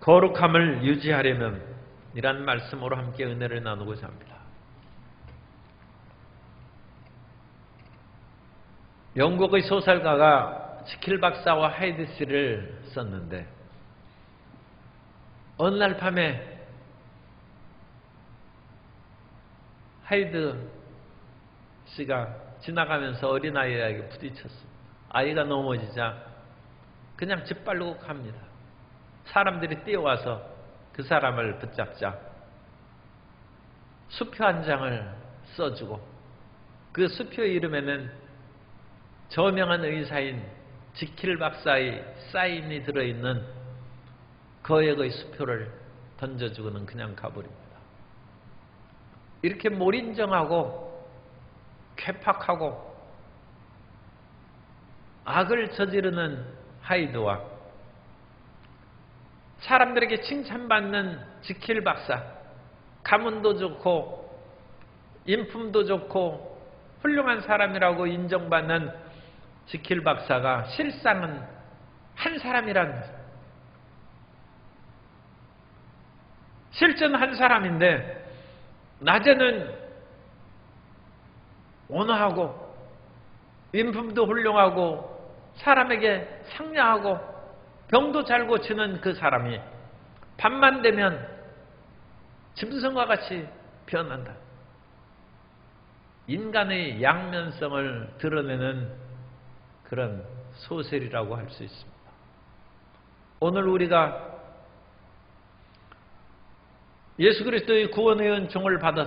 거룩함을 유지하려면 이란 말씀으로 함께 은혜를 나누고자 합니다. 영국의 소설가가 지킬 박사와 하이드 씨를 썼는데 어느 날 밤에 하이드 씨가 지나가면서 어린아이에게 부딪혔습니다. 아이가 넘어지자 그냥 짓밟고 갑니다. 사람들이 뛰어와서 그 사람을 붙잡자 수표 한 장을 써주고 그 수표 이름에는 저명한 의사인 지킬 박사의 사인이 들어있는 거액의 수표를 던져주고는 그냥 가버립니다. 이렇게 몰인정하고 괴팍하고 악을 저지르는 하이드와 사람들에게 칭찬받는 지킬 박사, 가문도 좋고 인품도 좋고 훌륭한 사람이라고 인정받는 지킬 박사가 실상은 한 사람이라는 거죠. 실제는 한 사람인데 낮에는 온화하고 인품도 훌륭하고 사람에게 상냥하고 병도 잘 고치는 그 사람이 밤만 되면 짐승과 같이 변한다. 인간의 양면성을 드러내는 그런 소설이라고 할 수 있습니다. 오늘 우리가 예수 그리스도의 구원의 은총을 받아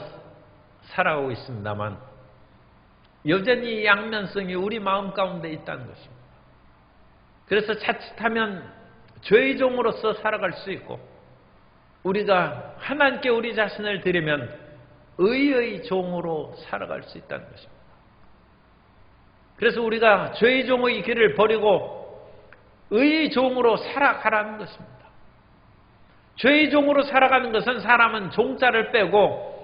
살아가고 있습니다만 여전히 양면성이 우리 마음 가운데 있다는 것입니다. 그래서 자칫하면 죄의 종으로서 살아갈 수 있고 우리가 하나님께 우리 자신을 드리면 의의 종으로 살아갈 수 있다는 것입니다. 그래서 우리가 죄의 종의 길을 버리고 의의 종으로 살아가라는 것입니다. 죄의 종으로 살아가는 것은 사람은 종자를 빼고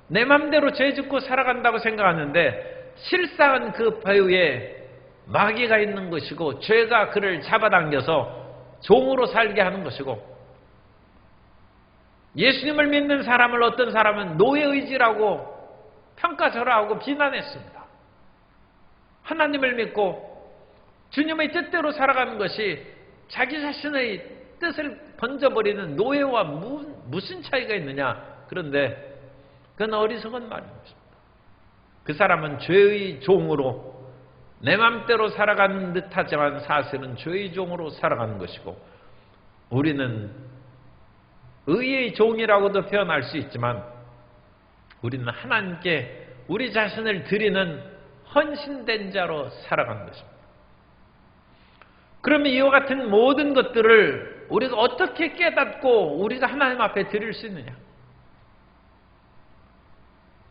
내 맘대로 죄 짓고 살아간다고 생각하는데 실상은 그 배후에 마귀가 있는 것이고 죄가 그를 잡아당겨서 종으로 살게 하는 것이고 예수님을 믿는 사람을 어떤 사람은 노예의지라고 평가절하하고 비난했습니다. 하나님을 믿고 주님의 뜻대로 살아가는 것이 자기 자신의 뜻을 번져버리는 노예와 무슨 차이가 있느냐. 그런데 그건 어리석은 말인 것입니다. 그 사람은 죄의 종으로 내 맘대로 살아가는 듯하지만 사실은 죄의 종으로 살아가는 것이고 우리는 의의 종이라고도 표현할 수 있지만 우리는 하나님께 우리 자신을 드리는 헌신된 자로 살아가는 것입니다. 그러면 이와 같은 모든 것들을 우리가 어떻게 깨닫고 우리가 하나님 앞에 드릴 수 있느냐?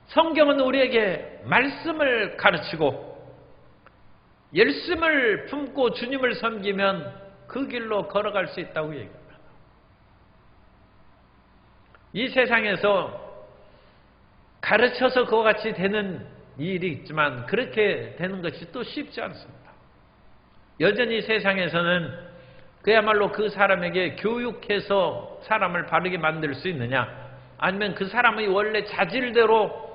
성경은 우리에게 말씀을 가르치고 열심을 품고 주님을 섬기면 그 길로 걸어갈 수 있다고 얘기합니다. 이 세상에서 가르쳐서 그와 같이 되는 일이 있지만 그렇게 되는 것이 또 쉽지 않습니다. 여전히 세상에서는 그야말로 그 사람에게 교육해서 사람을 바르게 만들 수 있느냐 아니면 그 사람의 원래 자질대로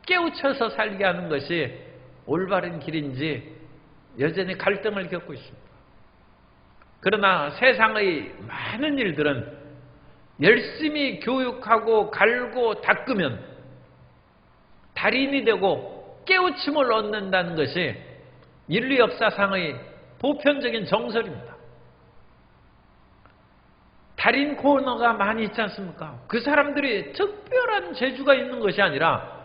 깨우쳐서 살게 하는 것이 올바른 길인지 여전히 갈등을 겪고 있습니다. 그러나 세상의 많은 일들은 열심히 교육하고 갈고 닦으면 달인이 되고 깨우침을 얻는다는 것이 인류 역사상의 보편적인 정설입니다. 달인 코너가 많이 있지 않습니까? 그 사람들이 특별한 재주가 있는 것이 아니라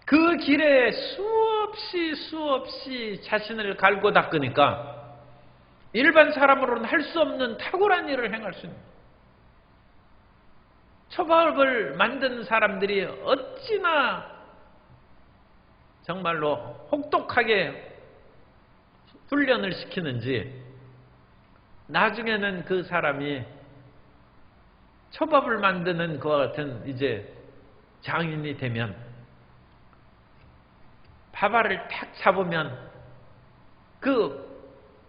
그 길에 수없이 자신을 갈고 닦으니까 일반 사람으로는 할 수 없는 탁월한 일을 행할 수 있는 초밥을 만드는 사람들이 어찌나 정말로 혹독하게 훈련을 시키는지 나중에는 그 사람이 초밥을 만드는 그와 같은 이제 장인이 되면 밥알을 탁 잡으면 그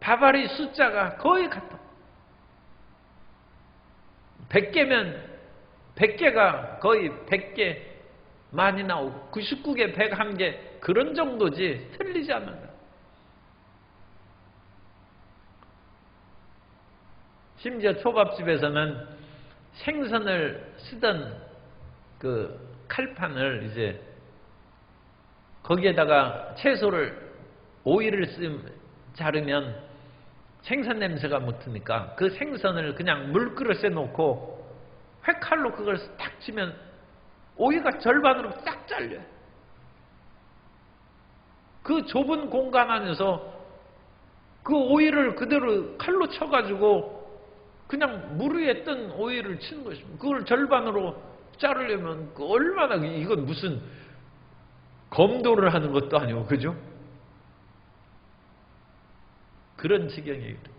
밥알의 숫자가 거의 같아. 100개면 100개가 거의 100개 많이 나오고 99개, 101개 그런 정도지 틀리지 않는다. 심지어 초밥집에서는 생선을 쓰던 그 칼판을 이제 거기에다가 채소를 오이를 자르면 생선 냄새가 묻으니까 그 생선을 그냥 물그릇에 놓고 회칼로 그걸 딱 치면 오이가 절반으로 딱 잘려요. 그 좁은 공간 안에서 그 오이를 그대로 칼로 쳐가지고 그냥 물 위에 뜬 오이를 치는 것입니다. 그걸 절반으로 자르려면 얼마나, 이건 무슨 검도를 하는 것도 아니고, 그죠? 그런 지경에 이른다.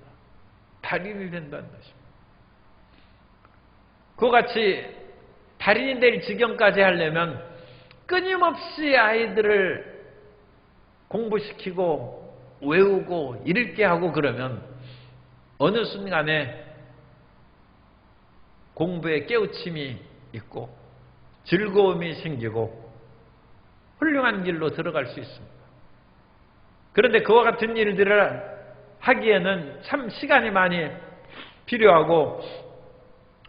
달인이 된다는 것입니다. 그와 같이 달인이 될 지경까지 하려면 끊임없이 아이들을 공부시키고 외우고 읽게 하고 그러면 어느 순간에 공부에 깨우침이 있고 즐거움이 생기고 훌륭한 길로 들어갈 수 있습니다. 그런데 그와 같은 일들을 하기에는 참 시간이 많이 필요하고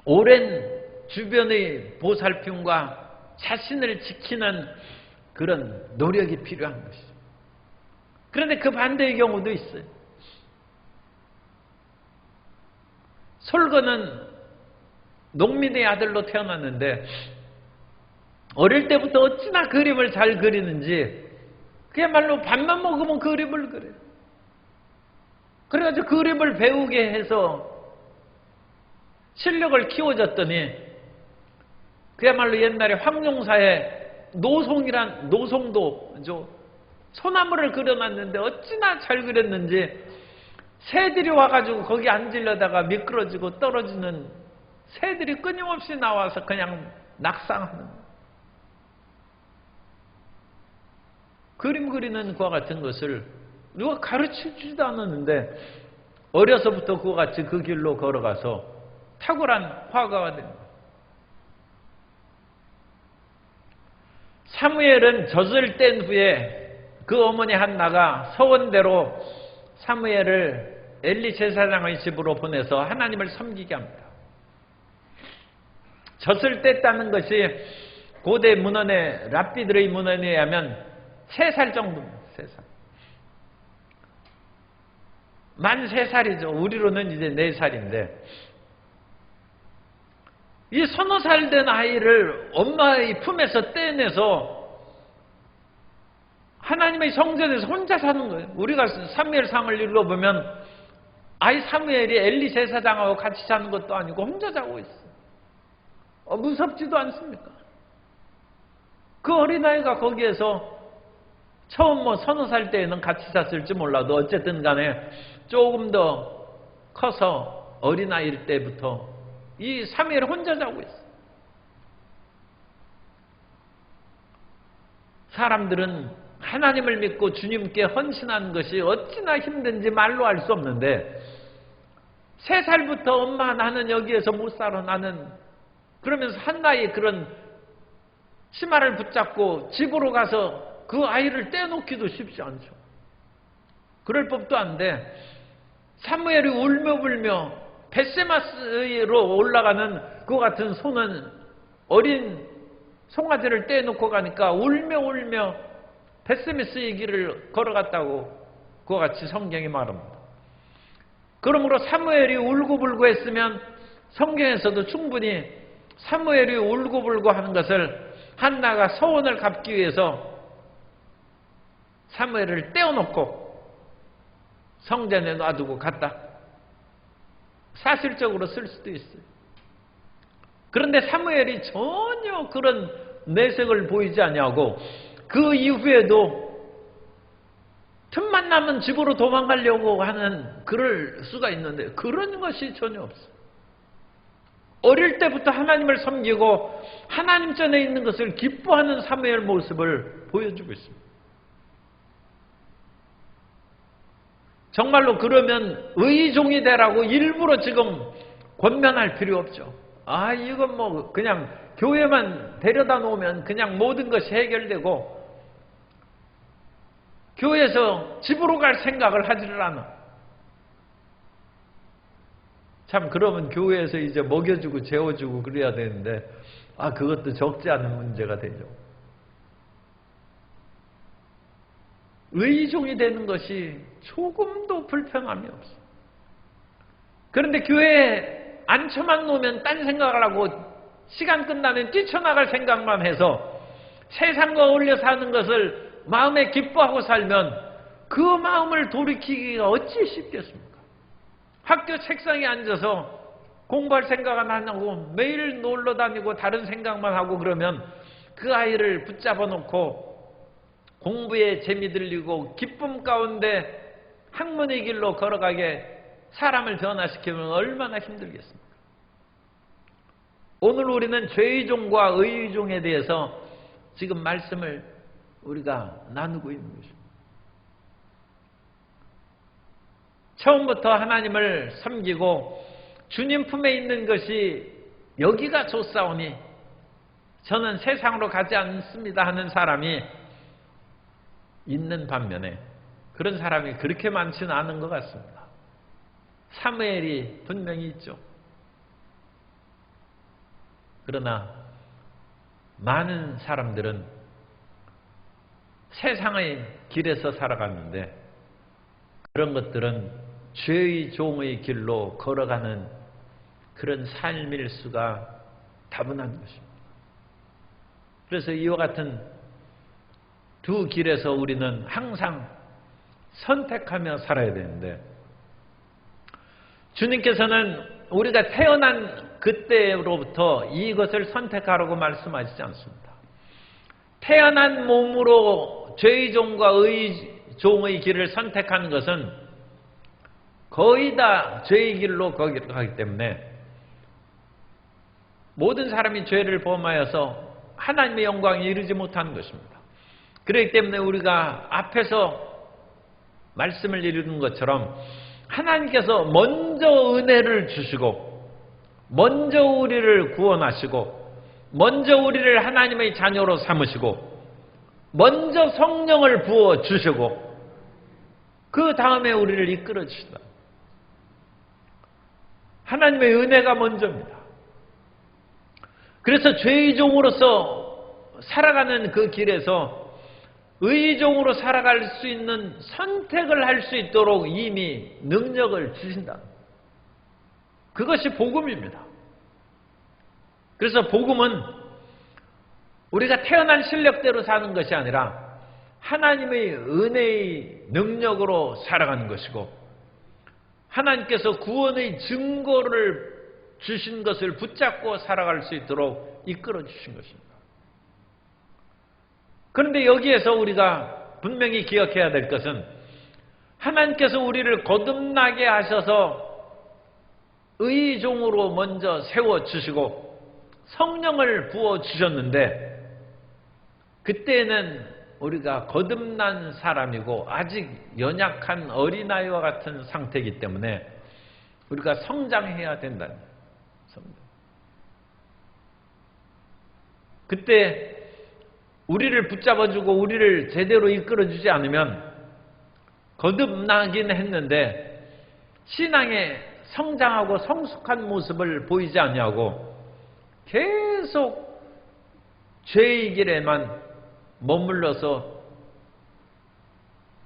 오랜 주변의 보살핌과 자신을 지키는 그런 노력이 필요한 것이죠. 그런데 그 반대의 경우도 있어요. 솔거는 농민의 아들로 태어났는데 어릴 때부터 어찌나 그림을 잘 그리는지 그야말로 밥만 먹으면 그림을 그려요. 그래가지고 그림을 배우게 해서 실력을 키워줬더니 그야말로 옛날에 황룡사에 노송도 소나무를 그려놨는데 어찌나 잘 그렸는지 새들이 와가지고 거기 앉으려다가 미끄러지고 떨어지는 새들이 끊임없이 나와서 그냥 낙상하는 그림 그리는 그와 같은 것을 누가 가르쳐주지도 않았는데 어려서부터 그와 같이 그 길로 걸어가서 탁월한 화가가 됩니다. 사무엘은 젖을 뗀 후에 그 어머니 한나가 서원대로 사무엘을 엘리 제사장의 집으로 보내서 하나님을 섬기게 합니다. 젖을 뗐다는 것이 고대 문헌의 랍비들의 문헌에 의하면 3살 정도입니다. 3살. 만 3살이죠. 우리로는 이제 4살인데 이 서너 살 된 아이를 엄마의 품에서 떼내서 하나님의 성전에서 혼자 사는 거예요. 우리가 사무엘상을 읽어보면 아이 사무엘이 엘리 제사장하고 같이 자는 것도 아니고 혼자 자고 있어요. 무섭지도 않습니까? 그 어린아이가 거기에서 처음 서너 살 때에는 같이 잤을지 몰라도 어쨌든 간에 조금 더 커서 어린아이일 때부터 이 사무엘이 혼자 자고 있어요. 사람들은 하나님을 믿고 주님께 헌신하는 것이 어찌나 힘든지 말로 알 수 없는데 3살부터 엄마 나는 여기에서 못 살아 나는 그러면서 한나의 그런 치마를 붙잡고 집으로 가서 그 아이를 떼놓기도 쉽지 않죠. 그럴 법도 한데 사무엘이 울며불며 벳세마스로 올라가는 그 같은 손은 어린 송아지를 떼놓고 가니까 울며 벳세메스의 길을 걸어갔다고 그와 같이 성경이 말합니다. 그러므로 사무엘이 울고불고 했으면 성경에서도 충분히 사무엘이 울고불고 하는 것을 한나가 서원을 갚기 위해서 사무엘을 떼어놓고 성전에 놔두고 갔다. 사실적으로 쓸 수도 있어요. 그런데 사무엘이 전혀 그런 내색을 보이지 아니하고 그 이후에도 틈만 나면 집으로 도망가려고 하는 그럴 수가 있는데 그런 것이 전혀 없어요. 어릴 때부터 하나님을 섬기고 하나님 전에 있는 것을 기뻐하는 사무엘 모습을 보여주고 있습니다. 정말로 그러면 의종이 되라고 일부러 지금 권면할 필요 없죠. 이건 뭐 그냥 교회만 데려다 놓으면 그냥 모든 것이 해결되고 교회에서 집으로 갈 생각을 하지를 않아. 참 그러면 교회에서 이제 먹여주고 재워주고 그래야 되는데 그것도 적지 않은 문제가 되죠. 의종이 되는 것이 조금도 불편함이 없어. 그런데 교회에 앉혀만 놓으면 딴 생각을 하고 시간 끝나면 뛰쳐나갈 생각만 해서 세상과 어울려 사는 것을 마음에 기뻐하고 살면 그 마음을 돌이키기가 어찌 쉽겠습니까? 학교 책상에 앉아서 공부할 생각은 안 하고 매일 놀러 다니고 다른 생각만 하고 그러면 그 아이를 붙잡아 놓고 공부에 재미 들리고 기쁨 가운데 학문의 길로 걸어가게 사람을 변화시키면 얼마나 힘들겠습니까? 오늘 우리는 죄의 종과 의의 종에 대해서 지금 말씀을 우리가 나누고 있는 것입니다. 처음부터 하나님을 섬기고 주님 품에 있는 것이 여기가 좋사오니 저는 세상으로 가지 않습니다 하는 사람이 있는 반면에 그런 사람이 그렇게 많지는 않은 것 같습니다. 사무엘이 분명히 있죠. 그러나 많은 사람들은 세상의 길에서 살아갔는데 그런 것들은 죄의 종의 길로 걸어가는 그런 삶일 수가 다분한 것입니다. 그래서 이와 같은 두 길에서 우리는 항상 선택하며 살아야 되는데 주님께서는 우리가 태어난 그때로부터 이것을 선택하라고 말씀하시지 않습니다. 태어난 몸으로 죄의 종과 의의 종의 길을 선택하는 것은 거의 다 죄의 길로 가기 때문에 모든 사람이 죄를 범하여서 하나님의 영광에 이르지 못하는 것입니다. 그렇기 때문에 우리가 앞에서 말씀을 이루는 것처럼 하나님께서 먼저 은혜를 주시고 먼저 우리를 구원하시고 먼저 우리를 하나님의 자녀로 삼으시고 먼저 성령을 부어 주시고 그 다음에 우리를 이끌어 주신다. 하나님의 은혜가 먼저입니다. 그래서 죄의 종으로서 살아가는 그 길에서 의의 종으로 살아갈 수 있는 선택을 할 수 있도록 이미 능력을 주신다. 그것이 복음입니다. 그래서 복음은 우리가 태어난 실력대로 사는 것이 아니라 하나님의 은혜의 능력으로 살아가는 것이고 하나님께서 구원의 증거를 주신 것을 붙잡고 살아갈 수 있도록 이끌어 주신 것입니다. 그런데 여기에서 우리가 분명히 기억해야 될 것은 하나님께서 우리를 거듭나게 하셔서 의의 종으로 먼저 세워주시고 성령을 부어주셨는데 그때는 우리가 거듭난 사람이고 아직 연약한 어린아이와 같은 상태이기 때문에 우리가 성장해야 된다는 거예요. 그때 우리를 붙잡아주고 우리를 제대로 이끌어주지 않으면 거듭나긴 했는데 신앙에 성장하고 성숙한 모습을 보이지 않냐고 계속 죄의 길에만 머물러서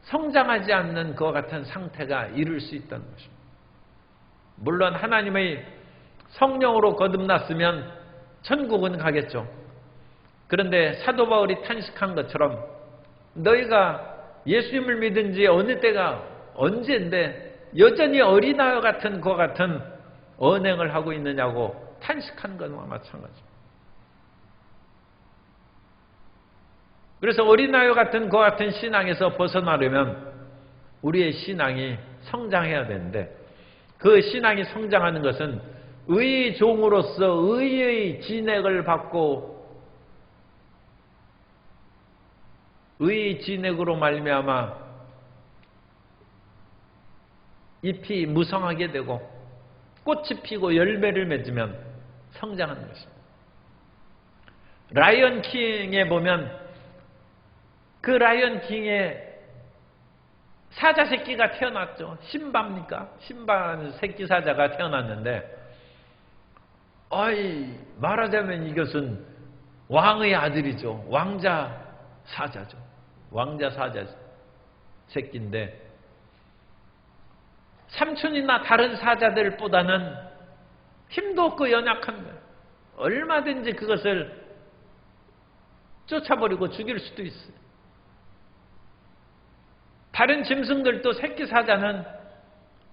성장하지 않는 그와 같은 상태가 이룰 수 있다는 것입니다. 물론 하나님의 성령으로 거듭났으면 천국은 가겠죠. 그런데 사도 바울이 탄식한 것처럼 너희가 예수님을 믿은 지 어느 때가 언제인데 여전히 어린아이와 같은 그와 같은 언행을 하고 있느냐고 탄식한 것과 마찬가지입니다. 그래서 어린아이와 같은 그와 같은 신앙에서 벗어나려면 우리의 신앙이 성장해야 되는데 그 신앙이 성장하는 것은 의의 종으로서 의의 진액을 받고 의의 진액으로 말미암아 잎이 무성하게 되고 꽃이 피고 열매를 맺으면 성장하는 것입니다. 라이언 킹에 보면 그 라이언 킹의 사자 새끼가 태어났죠. 심바입니까? 심바는 새끼 사자가 태어났는데 말하자면 이것은 왕의 아들이죠. 왕자 사자죠. 왕자 사자 새끼인데 삼촌이나 다른 사자들보다는 힘도 없고 연약한 거예요. 얼마든지 그것을 쫓아버리고 죽일 수도 있어요. 다른 짐승들도 새끼 사자는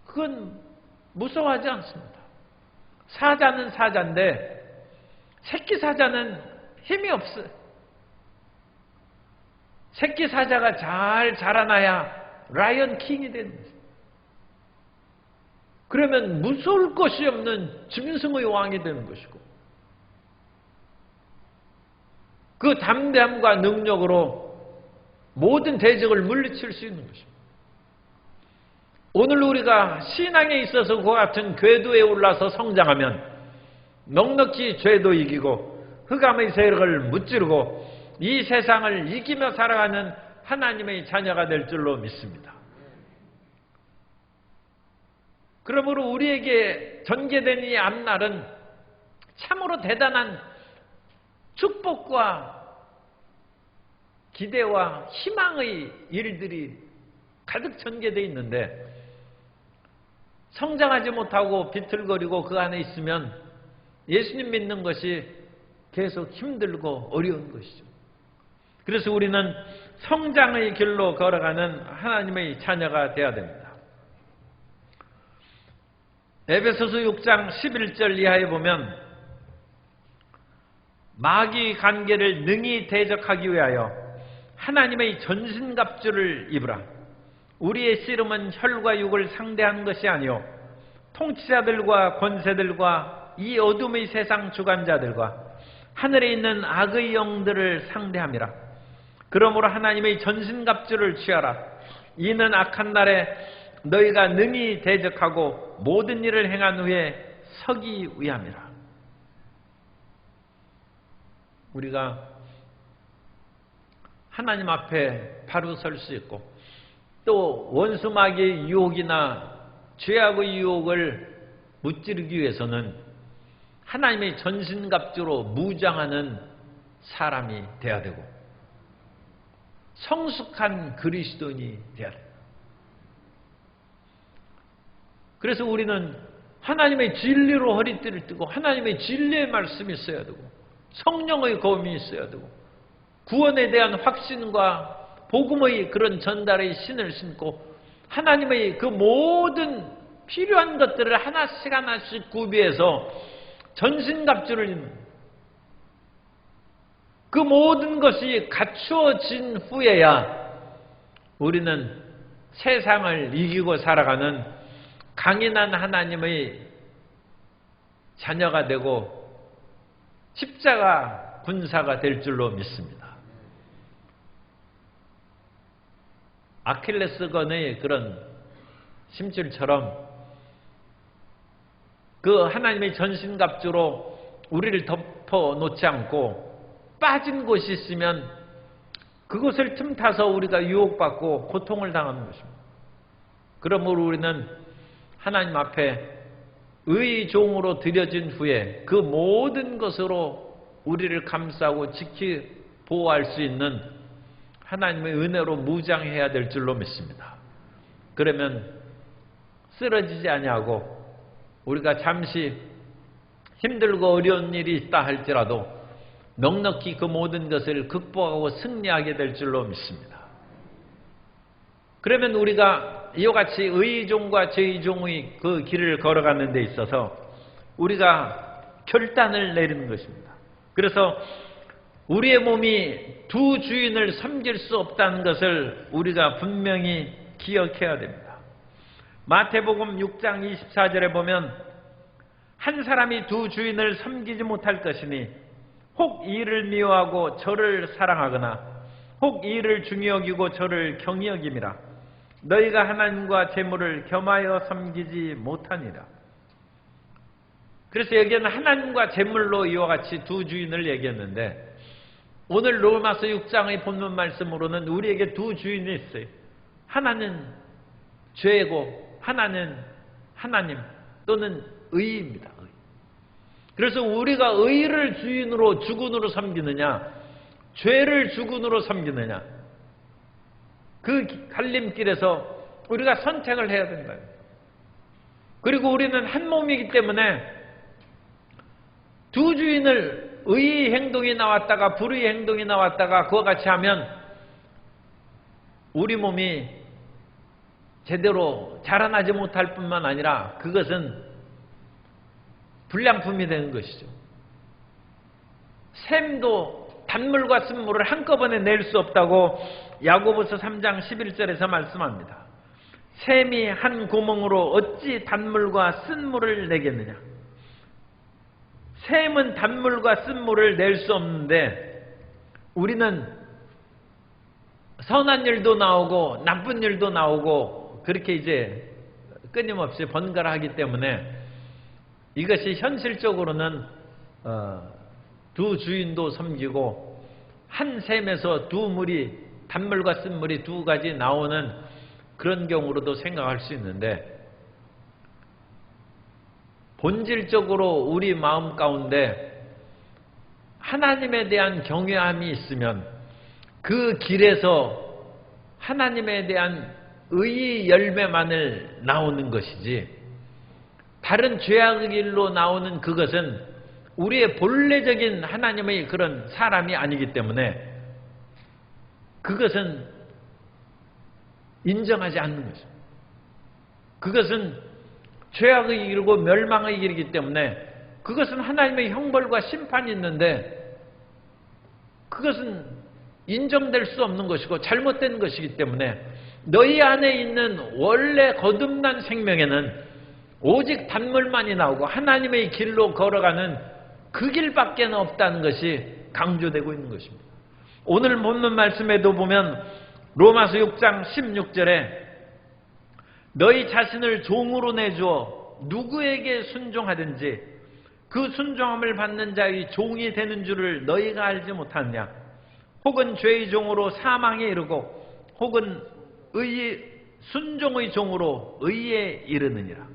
그건 무서워하지 않습니다. 사자는 사자인데 새끼 사자는 힘이 없어요. 새끼 사자가 잘 자라나야 라이언 킹이 되는 거죠. 그러면 무서울 것이 없는 짐승의 왕이 되는 것이고 그 담대함과 능력으로 모든 대적을 물리칠 수 있는 것입니다. 오늘 우리가 신앙에 있어서 그와 같은 궤도에 올라서 성장하면 넉넉히 죄도 이기고 흑암의 세력을 무찌르고 이 세상을 이기며 살아가는 하나님의 자녀가 될 줄로 믿습니다. 그러므로 우리에게 전개된 이 앞날은 참으로 대단한 축복과 기대와 희망의 일들이 가득 전개되어 있는데 성장하지 못하고 비틀거리고 그 안에 있으면 예수님 믿는 것이 계속 힘들고 어려운 것이죠. 그래서 우리는 성장의 길로 걸어가는 하나님의 자녀가 되어야 됩니다. 에베소서 6장 11절 이하에 보면 마귀 관계를 능히 대적하기 위하여 하나님의 전신갑주를 입으라. 우리의 씨름은 혈과 육을 상대하는 것이 아니요 통치자들과 권세들과 이 어둠의 세상 주관자들과 하늘에 있는 악의 영들을 상대함이라. 그러므로 하나님의 전신갑주를 취하라. 이는 악한 날에 너희가 능히 대적하고 모든 일을 행한 후에 서기 위함이라. 우리가 하나님 앞에 바로 설 수 있고 또 원수 마귀의 유혹이나 죄악의 유혹을 무찌르기 위해서는 하나님의 전신갑주로 무장하는 사람이 되어야 되고 성숙한 그리스도인이 되어야 됩니다. 그래서 우리는 하나님의 진리로 허리띠를 뜨고 하나님의 진리의 말씀이 있어야 되고 성령의 검이 있어야 되고 구원에 대한 확신과 복음의 그런 전달의 신을 신고 하나님의 그 모든 필요한 것들을 하나씩 하나씩 구비해서 전신갑주를 입는 그 모든 것이 갖추어진 후에야 우리는 세상을 이기고 살아가는 강인한 하나님의 자녀가 되고 십자가 군사가 될 줄로 믿습니다. 아킬레스건의 그런 심줄처럼 그 하나님의 전신갑주로 우리를 덮어 놓지 않고 빠진 곳이 있으면 그곳을 틈타서 우리가 유혹받고 고통을 당하는 것입니다. 그러므로 우리는 하나님 앞에 의의 종으로 드려진 후에 그 모든 것으로 우리를 감싸고 지키 보호할 수 있는 하나님의 은혜로 무장해야 될 줄로 믿습니다. 그러면 쓰러지지 아니하고 우리가 잠시 힘들고 어려운 일이 있다 할지라도 넉넉히 그 모든 것을 극복하고 승리하게 될 줄로 믿습니다. 그러면 우리가 이와 같이 의의 종과 죄의 종의 그 길을 걸어가는 데 있어서 우리가 결단을 내리는 것입니다. 그래서 우리의 몸이 두 주인을 섬길 수 없다는 것을 우리가 분명히 기억해야 됩니다. 마태복음 6장 24절에 보면 한 사람이 두 주인을 섬기지 못할 것이니 혹 이를 미워하고 저를 사랑하거나 혹 이를 중히 여기고 저를 경히 여김이라. 너희가 하나님과 재물을 겸하여 섬기지 못하니라. 그래서 여기에는 하나님과 재물로 이와 같이 두 주인을 얘기했는데 오늘 로마서 6장의 본문 말씀으로는 우리에게 두 주인이 있어요. 하나는 죄고 하나는 하나님 또는 의입니다. 그래서 우리가 의를 주인으로 주군으로 섬기느냐 죄를 주군으로 섬기느냐 그 갈림길에서 우리가 선택을 해야 된다. 그리고 우리는 한 몸이기 때문에 두 주인을 의의 행동이 나왔다가 불의의 행동이 나왔다가 그와 같이 하면 우리 몸이 제대로 자라나지 못할 뿐만 아니라 그것은 불량품이 되는 것이죠. 샘도 단물과 쓴물을 한꺼번에 낼 수 없다고 야고보서 3장 11절에서 말씀합니다. 샘이 한 구멍으로 어찌 단물과 쓴물을 내겠느냐. 샘은 단물과 쓴물을 낼 수 없는데 우리는 선한 일도 나오고 나쁜 일도 나오고 그렇게 이제 끊임없이 번갈아 하기 때문에 이것이 현실적으로는 두 주인도 섬기고 한 샘에서 두 물이 단물과 쓴물이 두 가지 나오는 그런 경우로도 생각할 수 있는데 본질적으로 우리 마음 가운데 하나님에 대한 경외함이 있으면 그 길에서 하나님에 대한 의의 열매만을 나오는 것이지 다른 죄악의 길로 나오는 그것은 우리의 본래적인 하나님의 그런 사람이 아니기 때문에 그것은 인정하지 않는 것입니다. 그것은 죄악의 길이고 멸망의 길이기 때문에 그것은 하나님의 형벌과 심판이 있는데 그것은 인정될 수 없는 것이고 잘못된 것이기 때문에 너희 안에 있는 원래 거듭난 생명에는 오직 단물만이 나오고 하나님의 길로 걸어가는 그 길밖에 없다는 것이 강조되고 있는 것입니다. 오늘 본문 말씀에도 보면 로마서 6장 16절에 너희 자신을 종으로 내주어 누구에게 순종하든지 그 순종함을 받는 자의 종이 되는 줄을 너희가 알지 못하느냐. 혹은 죄의 종으로 사망에 이르고 혹은 순종의 종으로 의에 이르느니라.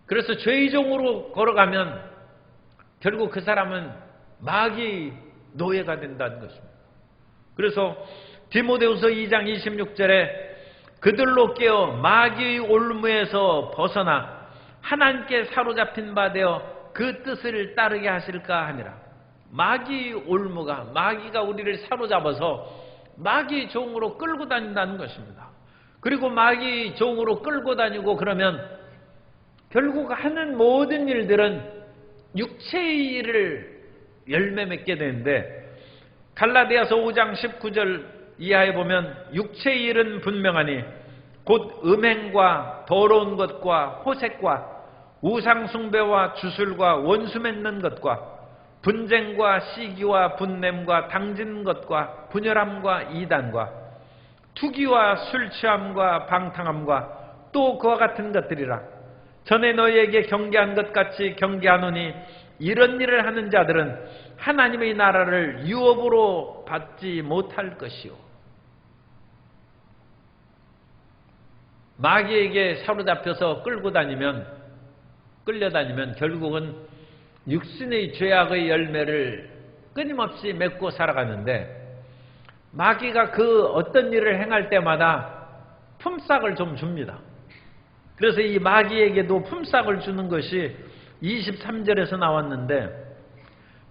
그래서 죄의 종으로 걸어가면 결국 그 사람은 마귀의 노예가 된다는 것입니다. 그래서 디모데후서 2장 26절에 그들로 깨어 마귀의 올무에서 벗어나 하나님께 사로잡힌 바 되어 그 뜻을 따르게 하실까 하니라. 마귀의 올무가 마귀가 우리를 사로잡아서 마귀의 종으로 끌고 다닌다는 것입니다. 그리고 마귀의 종으로 끌고 다니고 그러면 결국 하는 모든 일들은 육체의 일을 열매 맺게 되는데 갈라디아서 5장 19절 이하에 보면 육체의 일은 분명하니 곧 음행과 더러운 것과 호색과 우상숭배와 주술과 원수 맺는 것과 분쟁과 시기와 분냄과 당진 것과 분열함과 이단과 투기와 술취함과 방탕함과 또 그와 같은 것들이라. 전에 너희에게 경계한 것 같이 경계하노니 이런 일을 하는 자들은 하나님의 나라를 유업으로 받지 못할 것이요. 마귀에게 사로잡혀서 끌려다니면 결국은 육신의 죄악의 열매를 끊임없이 맺고 살아가는데 마귀가 그 어떤 일을 행할 때마다 품삯을 좀 줍니다. 그래서 이 마귀에게도 품삯을 주는 것이 23절에서 나왔는데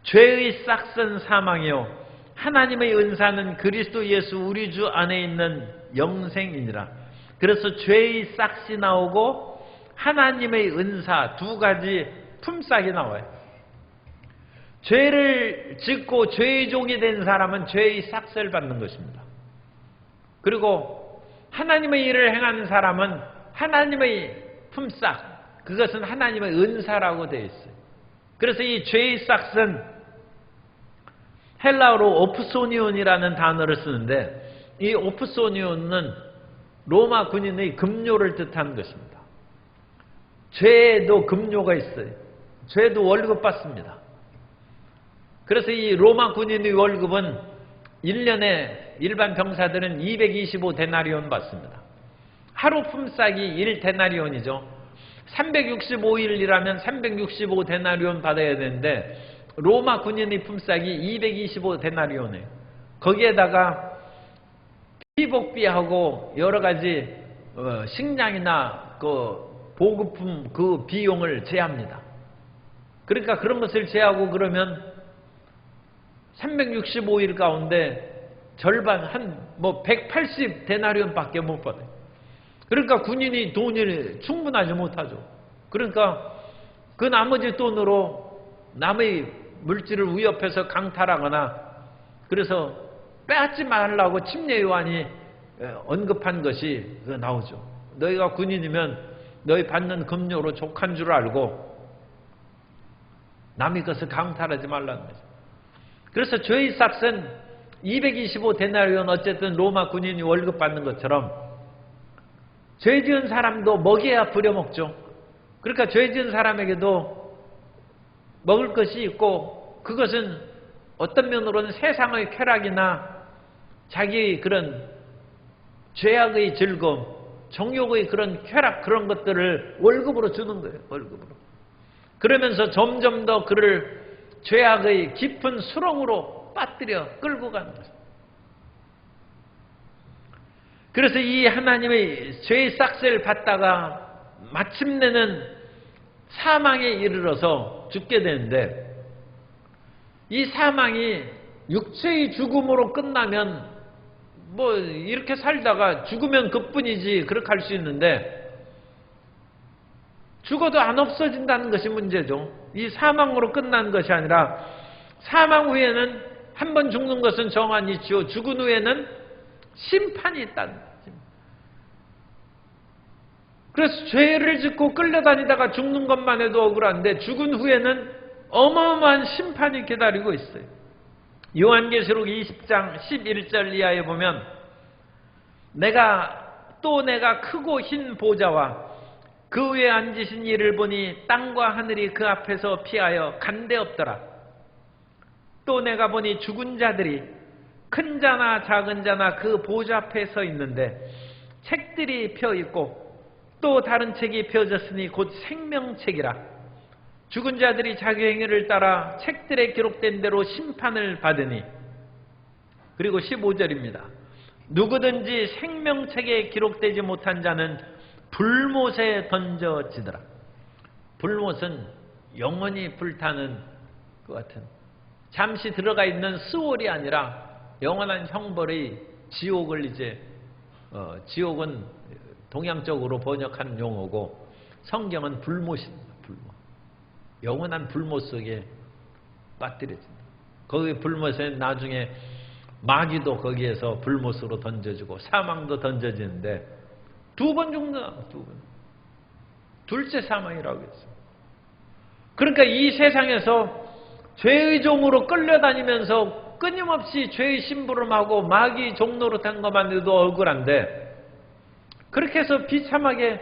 죄의 싹은 사망이요 하나님의 은사는 그리스도 예수 우리 주 안에 있는 영생이니라. 그래서 죄의 싹이 나오고 하나님의 은사 두 가지 품삯이 나와요. 죄를 짓고 죄의 종이 된 사람은 죄의 싹을 받는 것입니다. 그리고 하나님의 일을 행하는 사람은 하나님의 품삯, 그것은 하나님의 은사라고 되어 있어요. 그래서 이 죄의 싹은 헬라어로 오프소니온이라는 단어를 쓰는데 이 오프소니온은 로마 군인의 급료를 뜻하는 것입니다. 죄에도 급료가 있어요. 죄도 월급 받습니다. 그래서 이 로마 군인의 월급은 1년에 일반 병사들은 225데나리온 받습니다. 하루 품삯이 1데나리온이죠. 365일 일하면 365데나리온 받아야 되는데 로마 군인의 품삯이 225데나리온이에요. 거기에다가 피복비하고 여러 가지 식량이나 그 보급품 그 비용을 제합니다. 그러니까 그런 것을 제하고 그러면 365일 가운데 절반 한 180데나리온밖에 못 받아요. 그러니까 군인이 돈이 충분하지 못하죠. 그러니까 그 나머지 돈으로 남의 물질을 위협해서 강탈하거나 그래서 빼앗지 말라고 침례 요한이 언급한 것이 나오죠. 너희가 군인이면 너희 받는 급료로 족한 줄 알고 남의 것을 강탈하지 말라는 거죠. 그래서 죄의 삭은 225데나리온 어쨌든 로마 군인이 월급 받는 것처럼 죄 지은 사람도 먹여야 부려먹죠. 그러니까 죄 지은 사람에게도 먹을 것이 있고 그것은 어떤 면으로는 세상의 쾌락이나 자기의 그런 죄악의 즐거움, 정욕의 그런 쾌락 그런 것들을 월급으로 주는 거예요. 월급으로. 그러면서 점점 더 그를 죄악의 깊은 수렁으로 빠뜨려 끌고 가는 거죠. 그래서 이 하나님의 죄의 싹스를 받다가 마침내는 사망에 이르러서 죽게 되는데 이 사망이 육체의 죽음으로 끝나면 이렇게 살다가 죽으면 그뿐이지 그렇게 할 수 있는데 죽어도 안 없어진다는 것이 문제죠. 이 사망으로 끝난 것이 아니라 사망 후에는 한 번 죽는 것은 정한 이치요 죽은 후에는 심판이 있다는 거죠. 그래서 죄를 짓고 끌려다니다가 죽는 것만 해도 억울한데 죽은 후에는 어마어마한 심판이 기다리고 있어요. 요한계시록 20장 11절 이하에 보면 내가 크고 흰 보좌와 그 위에 앉으신 이를 보니 땅과 하늘이 그 앞에서 피하여 간데 없더라. 또 내가 보니 죽은 자들이 큰 자나 작은 자나 그 보좌 앞에 서 있는데 책들이 펴 있고 또 다른 책이 펴졌으니 곧 생명책이라. 죽은 자들이 자기 행위를 따라 책들에 기록된 대로 심판을 받으니. 그리고 15절입니다. 누구든지 생명책에 기록되지 못한 자는 불못에 던져지더라. 불못은 영원히 불타는 것 같은 잠시 들어가 있는 수월이 아니라 영원한 형벌의 지옥을 지옥은 동양적으로 번역한 용어고 성경은 불못입니다. 불못. 영원한 불못 속에 빠뜨려진다. 거기 불못에 나중에 마귀도 거기에서 불못으로 던져지고 사망도 던져지는데 2번 죽는다. 2번. 둘째 사망이라고 했어요. 그러니까 이 세상에서 죄의 종으로 끌려다니면서 끊임없이 죄의 심부름하고 마귀 종로로 된 것만 해도 억울한데 그렇게 해서 비참하게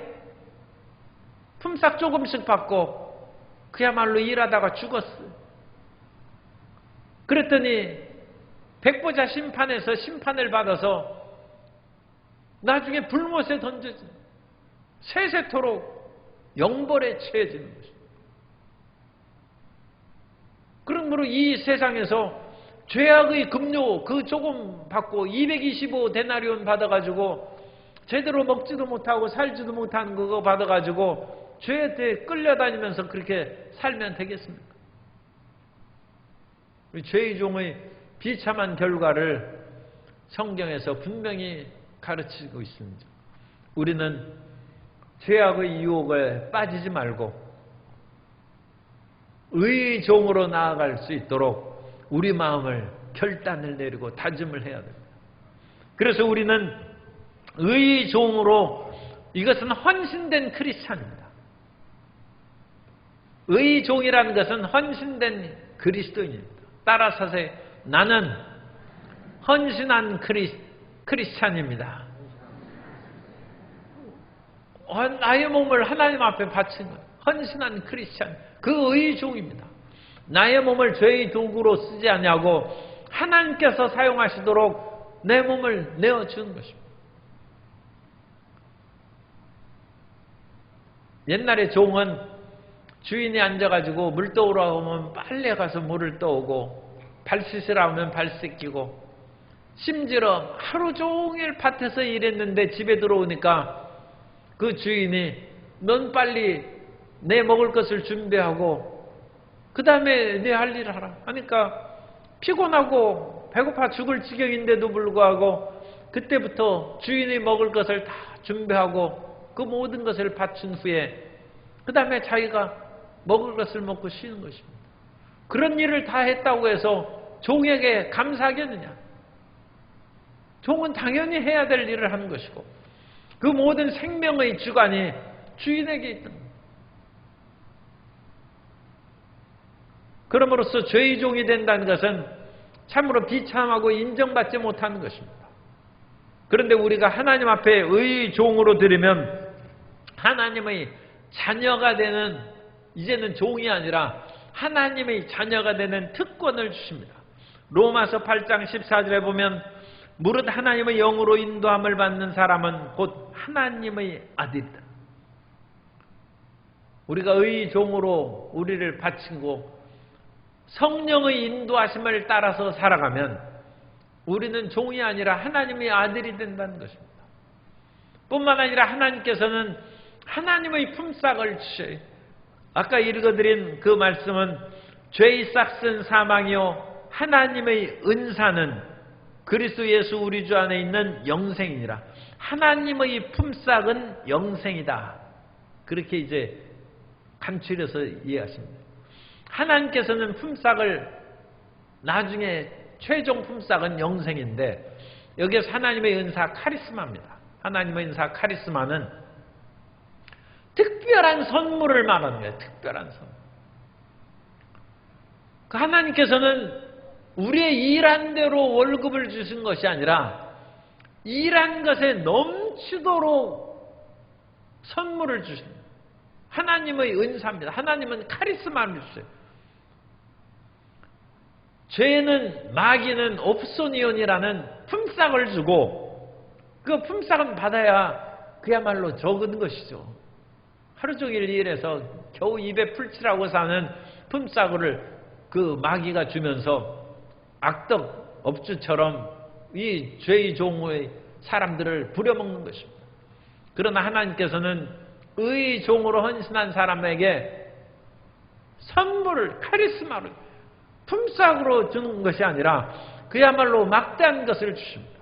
품삯 조금씩 받고 그야말로 일하다가 죽었어요. 그랬더니 백보자 심판에서 심판을 받아서 나중에 불못에 던져진 세세토록 영벌에 처해지는 것입니다. 그러므로 이 세상에서 죄악의 급료 그 조금 받고 225데나리온 받아가지고 제대로 먹지도 못하고 살지도 못하는 그거 받아가지고 죄에 끌려다니면서 그렇게 살면 되겠습니까? 죄의 종의 비참한 결과를 성경에서 분명히 가르치고 있습니다. 우리는 죄악의 유혹에 빠지지 말고 의의 종으로 나아갈 수 있도록 우리 마음을 결단을 내리고 다짐을 해야 됩니다. 그래서 우리는 의의 종으로 이것은 헌신된 크리스찬입니다. 의의 종이라는 것은 헌신된 그리스도인입니다. 따라서 나는 헌신한 크리스찬입니다. 나의 몸을 하나님 앞에 바친 헌신한 크리스찬, 그 의종입니다. 나의 몸을 죄의 도구로 쓰지 않냐고 하나님께서 사용하시도록 내 몸을 내어주는 것입니다. 옛날에 종은 주인이 앉아가지고 물 떠오라고 하면 빨리 가서 물을 떠오고, 발 씻으라 하면 발 씻기고, 심지어 하루 종일 밭에서 일했는데 집에 들어오니까 그 주인이 넌 빨리 내 먹을 것을 준비하고 그 다음에 내 할 일을 하라 하니까 피곤하고 배고파 죽을 지경인데도 불구하고 그때부터 주인이 먹을 것을 다 준비하고 그 모든 것을 바친 후에 그 다음에 자기가 먹을 것을 먹고 쉬는 것입니다. 그런 일을 다 했다고 해서 종에게 감사하겠느냐? 종은 당연히 해야 될 일을 하는 것이고 그 모든 생명의 주관이 주인에게 있는 겁니다. 그러므로서 죄의 종이 된다는 것은 참으로 비참하고 인정받지 못하는 것입니다. 그런데 우리가 하나님 앞에 의의 종으로 들으면 하나님의 자녀가 되는, 이제는 종이 아니라 하나님의 자녀가 되는 특권을 주십니다. 로마서 8장 14절에 보면 무릇 하나님의 영으로 인도함을 받는 사람은 곧 하나님의 아들이다. 우리가 의의 종으로 우리를 바치고 성령의 인도하심을 따라서 살아가면 우리는 종이 아니라 하나님의 아들이 된다는 것입니다. 뿐만 아니라 하나님께서는 하나님의 품삯을 주셔요. 아까 읽어드린 그 말씀은 죄의 싹슨 사망이요 하나님의 은사는 그리스도 예수 우리 주 안에 있는 영생이니라. 하나님의 품삯은 영생이다. 그렇게 이제 간추려서 이해하십니다. 하나님께서는 품삯을 나중에 최종 품삯은 영생인데 여기에서 하나님의 은사 카리스마입니다. 하나님의 은사 카리스마는 특별한 선물을 말하는 거예요. 특별한 선물. 그 하나님께서는 우리의 일한 대로 월급을 주신 것이 아니라 일한 것에 넘치도록 선물을 주십니다. 하나님의 은사입니다. 하나님은 카리스마를 주세요. 죄는 마귀는 옵소니온이라는 품삯을 주고 그 품삯은 받아야 그야말로 적은 것이죠. 하루 종일 일해서 겨우 입에 풀칠하고 사는 품삯을 그 마귀가 주면서 악덕 업주처럼 이 죄의 종의 사람들을 부려먹는 것입니다. 그러나 하나님께서는 의의 종으로 헌신한 사람에게 선물을, 카리스마를 품삯으로 주는 것이 아니라 그야말로 막대한 것을 주십니다.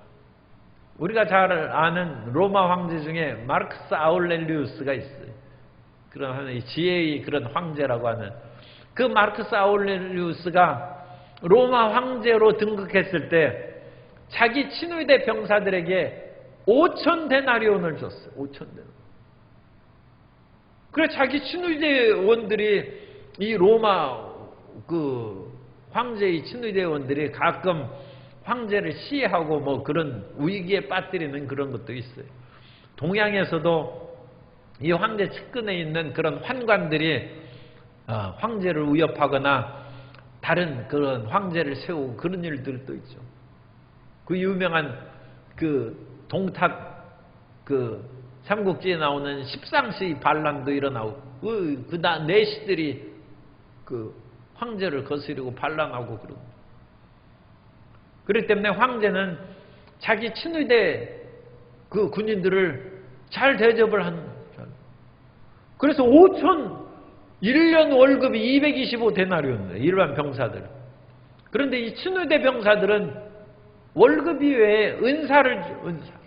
우리가 잘 아는 로마 황제 중에 마르크스 아울렐리우스가 있어요. 그런 하나의 지혜의 그런 황제라고 하는 그 마르크스 아울렐리우스가 로마 황제로 등극했을 때 자기 친위대 병사들에게 5천 데나리온을 줬어요. 5천 데나리온. 그래서 자기 친위대원들이 이 로마 그 황제의 친위대원들이 가끔 황제를 시해하고 뭐 그런 위기에 빠뜨리는 그런 것도 있어요. 동양에서도 이 황제 측근에 있는 그런 환관들이 황제를 위협하거나 다른 그런 황제를 세우고 그런 일들도 있죠. 그 유명한 그 동탁 그 삼국지에 나오는 십상시 반란도 일어나고 그 내시들이 그 황제를 거스르고 반란하고 그러고. 그렇기 때문에 황제는 자기 친위대 그 군인들을 잘 대접을 하는 거예요. 그래서 1년 월급이 225데나리온이에요. 일반 병사들. 그런데 이 친위대 병사들은 월급 이외에 은사를 줘. 은사.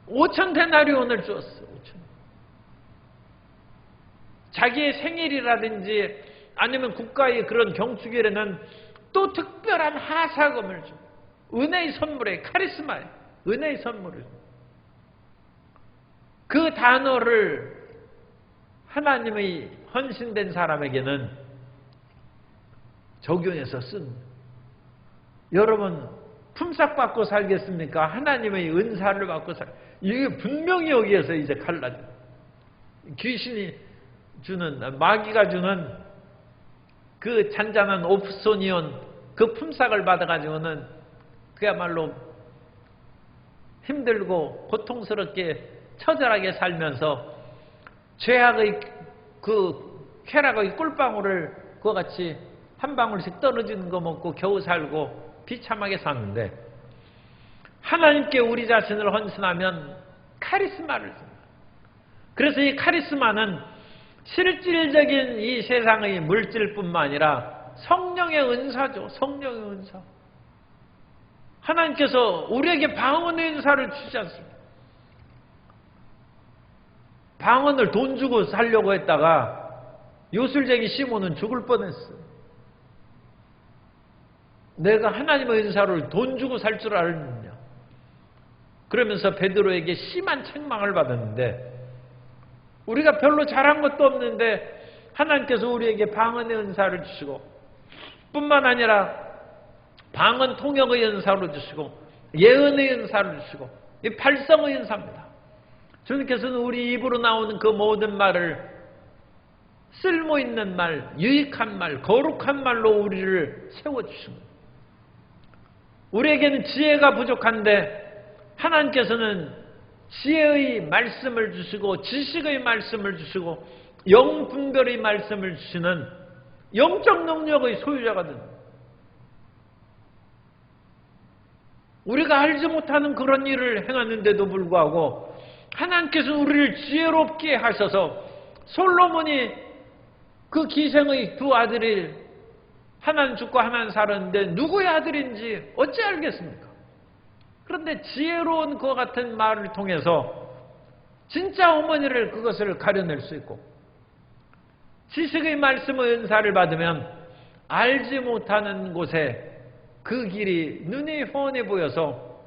5,000데나리온을 줬어요. 5,000. 자기의 생일이라든지 아니면 국가의 그런 경축일에는 또 특별한 하사금을 줘. 은혜의 선물에 카리스마에 은혜의 선물을 줘. 그 단어를 하나님의 헌신된 사람에게는 적용해서 쓴. 여러분 품삯 받고 살겠습니까? 하나님의 은사를 받고 이게 분명히 여기에서 이제 갈라져. 귀신이 주는, 마귀가 주는 그 잔잔한 옵소니온 그 품삯을 받아가지고는 그야말로 힘들고 고통스럽게 처절하게 살면서 죄악의 그 쾌락의 꿀방울을 그와 같이 한 방울씩 떨어지는 거 먹고 겨우 살고 비참하게 사는데, 하나님께 우리 자신을 헌신하면 카리스마를 줍니다. 그래서 이 카리스마는 실질적인 이 세상의 물질뿐만 아니라 성령의 은사죠. 성령의 은사. 하나님께서 우리에게 방언의 은사를 주지 않습니다. 방언을 돈 주고 살려고 했다가 요술쟁이 시몬은 죽을 뻔했어요. 내가 하나님의 은사를 돈 주고 살 줄 알았느냐. 그러면서 베드로에게 심한 책망을 받았는데, 우리가 별로 잘한 것도 없는데 하나님께서 우리에게 방언의 은사를 주시고, 뿐만 아니라 방언 통역의 은사로 주시고 예언의 은사를 주시고, 이 발성의 은사입니다. 주님께서는 우리 입으로 나오는 그 모든 말을 쓸모있는 말, 유익한 말, 거룩한 말로 우리를 세워주십니다. 우리에게는 지혜가 부족한데 하나님께서는 지혜의 말씀을 주시고 지식의 말씀을 주시고 영분별의 말씀을 주시는 영적 능력의 소유자가 됩니다. 우리가 알지 못하는 그런 일을 행하는데도 불구하고 하나님께서 우리를 지혜롭게 하셔서 솔로몬이 그 기생의 두 아들이 하나는 죽고 하나는 살았는데 누구의 아들인지 어찌 알겠습니까? 그런데 지혜로운 그와 같은 말을 통해서 진짜 어머니를 그것을 가려낼 수 있고, 지식의 말씀의 은사를 받으면 알지 못하는 곳에 그 길이 눈이 훤해 보여서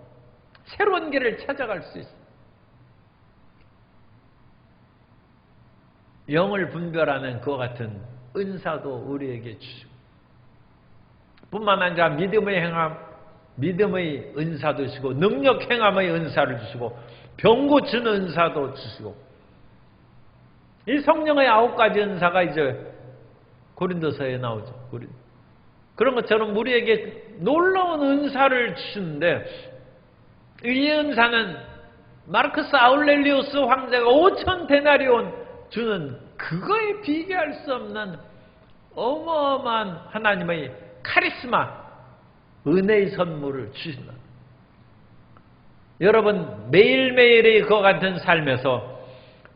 새로운 길을 찾아갈 수 있습니다. 영을 분별하는 그와 같은 은사도 우리에게 주시고, 뿐만 아니라 믿음의 행함, 믿음의 은사도 주시고 능력 행함의 은사를 주시고 병 고치는 은사도 주시고, 이 성령의 9가지 은사가 이제 고린도서에 나오죠. 그런 것처럼 우리에게 놀라운 은사를 주시는데, 이 은사는 마르크스 아울렐리우스 황제가 5천 데나리온 주는 그거에 비교할 수 없는 어마어마한 하나님의 카리스마, 은혜의 선물을 주신다. 여러분, 매일매일의 그와 같은 삶에서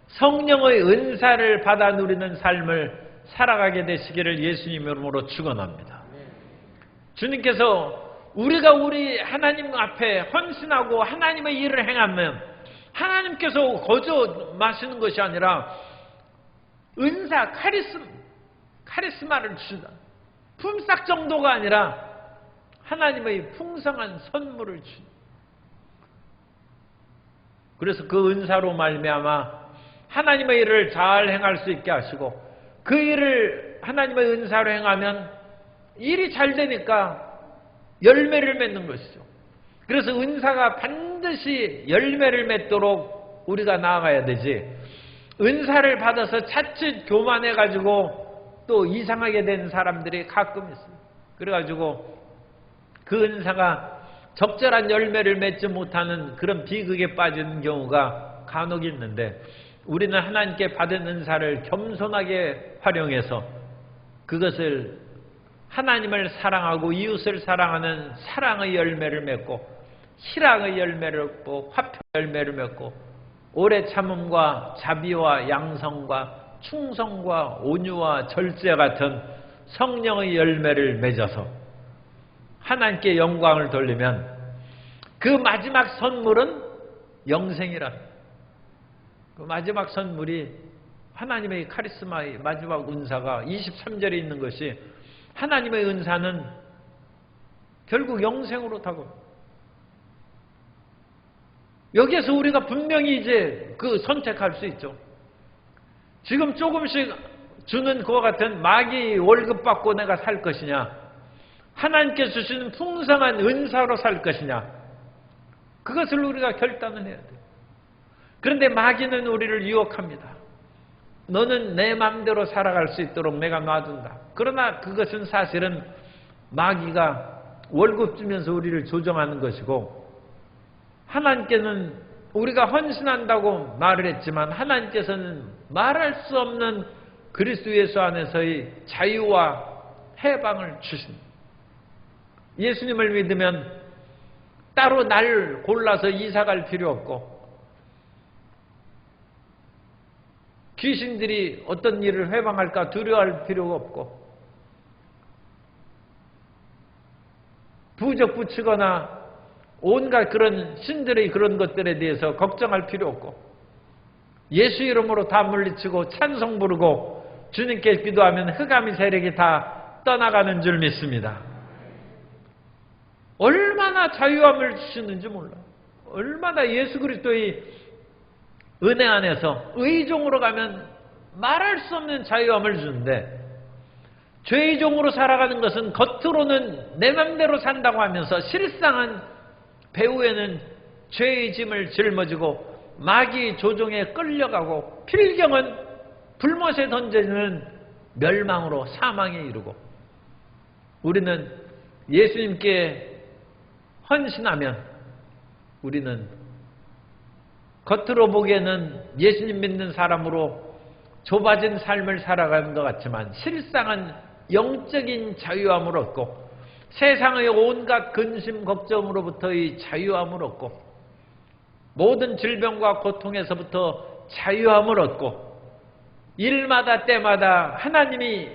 성령의 은사를 받아 누리는 삶을 살아가게 되시기를 예수님 이름으로 축원합니다. 주님께서 우리가 우리 하나님 앞에 헌신하고 하나님의 일을 행하면 하나님께서 거저 마시는 것이 아니라 은사, 카리스마를 주신다. 품삯 정도가 아니라 하나님의 풍성한 선물을 주신다. 그래서 그 은사로 말미암아 하나님의 일을 잘 행할 수 있게 하시고, 그 일을 하나님의 은사로 행하면 일이 잘 되니까 열매를 맺는 것이죠. 그래서 은사가 반드시 열매를 맺도록 우리가 나아가야 되지, 은사를 받아서 자칫 교만해가지고 또 이상하게 된 사람들이 가끔 있어요. 그래가지고 그 은사가 적절한 열매를 맺지 못하는 그런 비극에 빠지는 경우가 간혹 있는데, 우리는 하나님께 받은 은사를 겸손하게 활용해서 그것을 하나님을 사랑하고 이웃을 사랑하는 사랑의 열매를 맺고, 희락의 열매를 맺고, 화평의 열매를 맺고, 오래 참음과 자비와 양성과 충성과 온유와 절제 같은 성령의 열매를 맺어서 하나님께 영광을 돌리면 그 마지막 선물은 영생이랍니다. 그 마지막 선물이 하나님의 카리스마의 마지막 은사가 23절에 있는 것이, 하나님의 은사는 결국 영생으로 타고, 여기에서 우리가 분명히 이제 그 선택할 수 있죠. 지금 조금씩 주는 그와 같은 마귀 월급 받고 내가 살 것이냐, 하나님께서 주시는 풍성한 은사로 살 것이냐, 그것을 우리가 결단을 해야 돼요. 그런데 마귀는 우리를 유혹합니다. 너는 내 맘대로 살아갈 수 있도록 내가 놔둔다. 그러나 그것은 사실은 마귀가 월급 주면서 우리를 조정하는 것이고, 하나님께는 우리가 헌신한다고 말을 했지만 하나님께서는 말할 수 없는 그리스도 예수 안에서의 자유와 해방을 주십니다. 예수님을 믿으면 따로 날 골라서 이사갈 필요 없고, 귀신들이 어떤 일을 해방할까 두려워할 필요가 없고, 부적 붙이거나 온갖 그런 신들의 그런 것들에 대해서 걱정할 필요 없고, 예수 이름으로 다 물리치고 찬송 부르고 주님께 기도하면 흑암의 세력이 다 떠나가는 줄 믿습니다. 얼마나 자유함을 주시는지 몰라요. 얼마나 예수 그리스도의 은혜 안에서 의종으로 가면 말할 수 없는 자유함을 주는데, 죄의 종으로 살아가는 것은 겉으로는 내 맘대로 산다고 하면서 실상은 배후에는 죄의 짐을 짊어지고 마귀의 조종에 끌려가고, 필경은 불못에 던져지는 멸망으로 사망에 이르고, 우리는 예수님께 헌신하면 우리는 겉으로 보기에는 예수님 믿는 사람으로 좁아진 삶을 살아가는 것 같지만 실상은 영적인 자유함을 얻고, 세상의 온갖 근심 걱정으로부터의 자유함을 얻고, 모든 질병과 고통에서부터 자유함을 얻고, 일마다 때마다 하나님이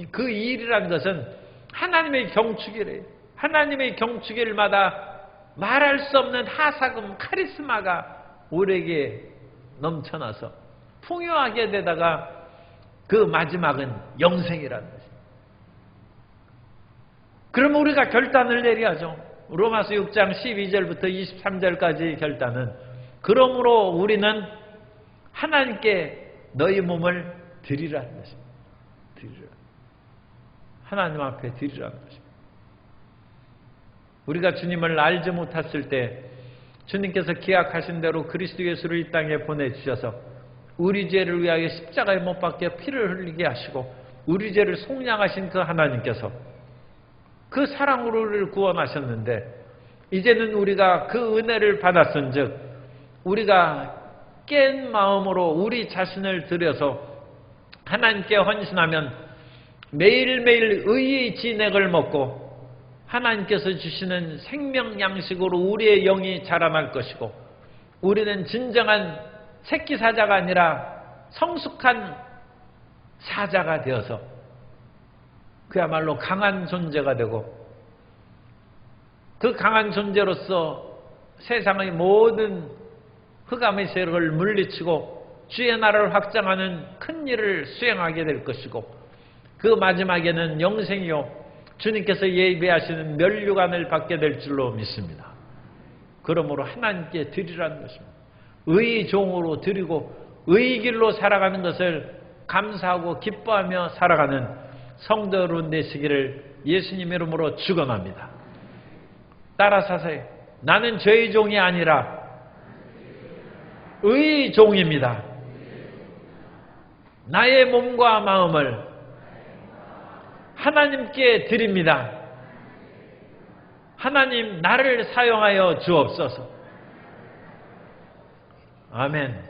그 일이라는 것은 하나님의 경축이래요. 하나님의 경축일마다 말할 수 없는 하사금 카리스마가 우리에게 넘쳐나서 풍요하게 되다가 그 마지막은 영생이라는 것입니다. 그러면 우리가 결단을 내려야죠. 로마서 6장 12절부터 23절까지 결단은, 그러므로 우리는 하나님께 너희 몸을 드리라는 것입니다. 드리라. 하나님 앞에 드리라는 것입니다. 우리가 주님을 알지 못했을 때 주님께서 기약하신 대로 그리스도 예수를 이 땅에 보내주셔서 우리 죄를 위하여 십자가에 못 박혀 피를 흘리게 하시고 우리 죄를 속량하신 그 하나님께서 그 사랑으로 우리를 구원하셨는데, 이제는 우리가 그 은혜를 받았은즉 우리가 깬 마음으로 우리 자신을 들여서 하나님께 헌신하면 매일매일 의의 진액을 먹고 하나님께서 주시는 생명 양식으로 우리의 영이 자라날 것이고, 우리는 진정한 새끼 사자가 아니라 성숙한 사자가 되어서 그야말로 강한 존재가 되고, 그 강한 존재로서 세상의 모든 흑암의 세력을 물리치고 주의 나라를 확장하는 큰 일을 수행하게 될 것이고, 그 마지막에는 영생이요 주님께서 예비하시는 면류관을 받게 될 줄로 믿습니다. 그러므로 하나님께 드리라는 것입니다. 의의 종으로 드리고 의의 길로 살아가는 것을 감사하고 기뻐하며 살아가는 성도 여러분 되시기를 예수님 이름으로 축원합니다. 따라서 하세요. 나는 죄의 종이 아니라 의의 종입니다. 나의 몸과 마음을 하나님께 드립니다. 하나님 나를 사용하여 주옵소서. 아멘.